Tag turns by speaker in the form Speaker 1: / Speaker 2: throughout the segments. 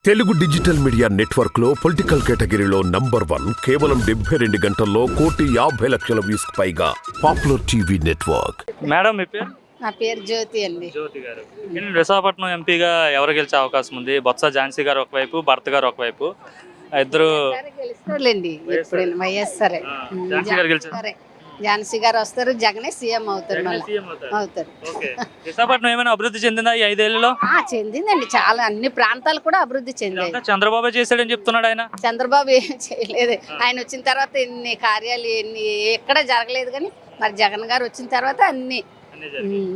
Speaker 1: Telugu digital media network లో political కేటగిరీలో #1 కేవలం 72 గంటల్లో 1,50,00,000 వ్యూస్ పైగా పాపులర్ టీవీ నెట్వర్క్.
Speaker 2: మేడం మీ పేరు?
Speaker 3: నా పేరు జ్యోతి అండి.
Speaker 2: జ్యోతి గారు. విశాఖపట్నం ఎంపీగా ఎవరు గెలిచే అవకాశం ఉంది? బొత్స ఝాన్సీ గారు ఒకవైపు, భరత్ గారు ఒకవైపు, ఇద్దరు
Speaker 3: గెలుస్తారులేండి. ఎప్పుడైనా వైఎస్ఆర్
Speaker 2: ఝాన్సీ గారు గెలిచారు.
Speaker 3: ఝాన్సీ గారు వస్తారు, జగనే సీఎం అవుతారు. అవుతారు.
Speaker 2: విశాఖపట్నం ఏమైనా అభివృద్ధి చెందిందా ఈ 5 ఏళ్లలో?
Speaker 3: చెందిందండి, చాలా అన్ని ప్రాంతాలు కూడా అభివృద్ధి చెందాయి.
Speaker 2: చంద్రబాబు చేశాడని చెప్తున్నాడు ఆయన.
Speaker 3: చంద్రబాబు ఏం చేయలేదు. ఆయన వచ్చిన తర్వాత ఎన్ని కార్యాలు ఎన్ని ఎక్కడ జరగలేదు, కానీ మరి జగన్ గారు వచ్చిన తర్వాత అన్ని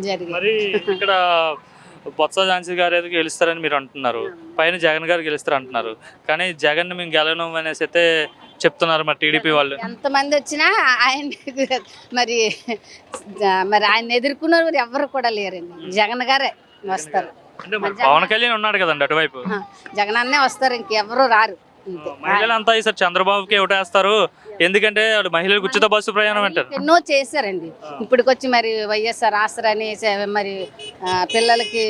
Speaker 3: జరిగాయి.
Speaker 2: మరి ఇక్కడ బొత్స ఝాన్సీ గారు ఏదో గెలుస్తారని మీరు అంటున్నారు, పైన జగన్ గారు గెలుస్తారు అంటున్నారు. కానీ జగన్ మేము గెలవడం అనేసి అయితే చెప్తున్నారు మరి టీడీపీ వాళ్ళు.
Speaker 3: ఎంతమంది వచ్చినా ఆయన మరి ఆయన ఎదుర్కొన్న ఎవరు కూడా లేరండి. జగన్ గారే వస్తారు.
Speaker 2: అంటే పవన్ కళ్యాణ్ ఉన్నాడు కదండి అటువైపు,
Speaker 3: జగన్ అన్నే వస్తారు, ఇంకెవరు రారు.
Speaker 2: మహిళలంతా ఈసారి చంద్రబాబుకి ఓటేస్తారు, ఎందుకంటే మహిళలకు ఉచిత బస్సు ప్రయాణం అంటారు.
Speaker 3: ఎన్నో చేశారండి. ఇప్పటికొచ్చి మరి వైఎస్ఆర్ ఆసరాని మరి పిల్లలకి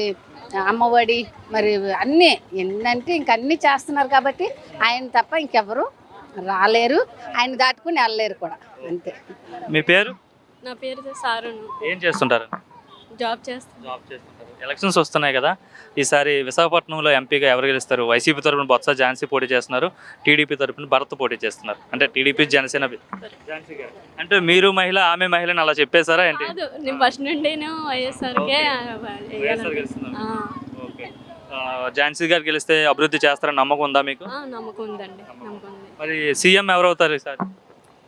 Speaker 3: అమ్మఒడి మరి అన్నీ ఏంటంటే ఇంకన్నీ చేస్తున్నారు. కాబట్టి ఆయన తప్ప ఇంకెవరు రాలేరు, ఆయన దాటుకుని వెళ్ళలేరు కూడా. అంతే.
Speaker 2: మీ పేరు?
Speaker 4: నా పేరు సారును.
Speaker 2: ఏం చేస్తుంటారు?
Speaker 4: జాబ్ చేస్తాను.
Speaker 2: ఎలక్షన్స్ వస్తున్నాయి కదా, ఈసారి విశాఖపట్నంలో ఎంపీగా ఎవరు గెలుస్తారు? వైసీపీ తరపున బొత్స ఝాన్సీ పోటీ చేస్తున్నారు, టీడీపీ తరపున భరత్ పోటీ చేస్తున్నారు. అంటే టీడీపీ జనసేన. ఝాన్సీ గారు అంటే మీరు మహిళ, ఆమె మహిళని అలా చెప్పేశారా ఏంటి?
Speaker 4: నేను ఫస్ట్ నుండి వైఎస్ఆర్కే.
Speaker 2: ఝాన్సీ గారు గెలిస్తే అభివృద్ధి చేస్తారని నమ్మకం ఉందా మీకు?
Speaker 4: నమ్మకం ఉందండి, నమ్మకం ఉంది.
Speaker 2: మరి సీఎం ఎవరు అవుతారు ఈసారి?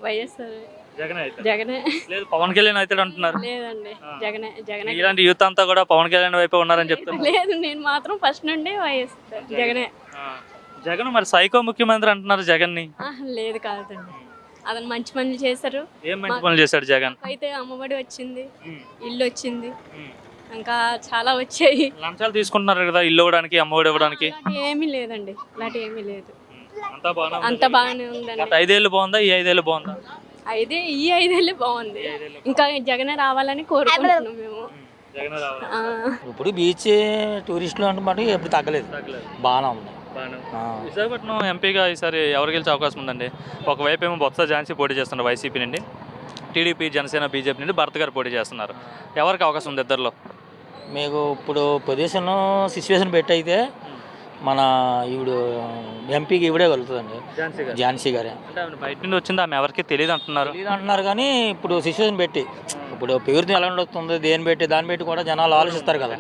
Speaker 4: వైఎస్ఆర్.
Speaker 2: జగనే. లేదు పవన్ కళ్యాణ్ అవుతాడు అంటున్నారు.
Speaker 4: లేదండి, జగనే. జగనే.
Speaker 2: ఇలాంటి యూత్ అంతా కూడా పవన్ కళ్యాణ్ వైపు ఉన్నారని చెప్తారు.
Speaker 4: లేదు, నేను మాత్రం ఫస్ట్ నుండి వైఎస్ఆర్ జగనే.
Speaker 2: జగన్ మరి సైకో ముఖ్యమంత్రి అంటున్నారు జగన్ ని.
Speaker 4: లేదు కాదండి, అతను మంచి పనులు చేశారు.
Speaker 2: ఏం మంచి పనులు చేశాడు జగన్?
Speaker 4: అయితే అమ్మఒడి వచ్చింది, ఇల్లు వచ్చింది, ఇంకా చాలా వచ్చాయి.
Speaker 2: లంచాలు తీసుకుంటున్నారు కదా ఇల్లు ఇవ్వడానికి, అమ్మఒడి ఇవ్వడానికి.
Speaker 4: ఏమీ లేదండి, అలాంటి ఏమీ లేదు.
Speaker 2: అంతా
Speaker 4: బాగానే ఉందండి.
Speaker 2: 5 ఏళ్ళు బాగుందా, ఈ 5 ఏళ్ళు బాగుందా?
Speaker 4: ఈ 5 ఏళ్ళే బాగుంది. ఇంకా జగనే రావాలని కోరుకుంటున్నాం మేము.
Speaker 5: ఇప్పుడు బీచ్ టూరిస్టులు అంటే ఎప్పుడు తగ్గలేదు, బాగానే ఉంది.
Speaker 2: విశాఖపట్నం ఎంపీగా ఈసారి ఎవరు గెలిచే అవకాశం ఉందండి? ఒకవైపు ఏమో బొత్స ఝాన్సీ పోటీ చేస్తున్నారు వైసీపీ నుండి, టీడీపీ జనసేన బీజేపీ నుండి భరత్ గారు పోటీ చేస్తున్నారు. ఎవరికి అవకాశం ఉంది ఇద్దరిలో?
Speaker 5: మీకు ఇప్పుడు పొజిషన్ సిచ్యువేషన్ పెట్టి అయితే మన ఈవిడు ఎంపీకి ఇవిడే కలుగుతుందండి, ఝాన్సీ గారే.
Speaker 2: బయట నుండి వచ్చింది, ఆమె ఎవరికి తెలియదు
Speaker 5: అంటున్నారు. కానీ ఇప్పుడు సిచ్యువేషన్ పెట్టి, ఇప్పుడు పేరుని ఎలా ఉండొస్తుంది, దేని పెట్టి దాన్ని పెట్టి కూడా జనాలు ఆలోచిస్తారు కదా.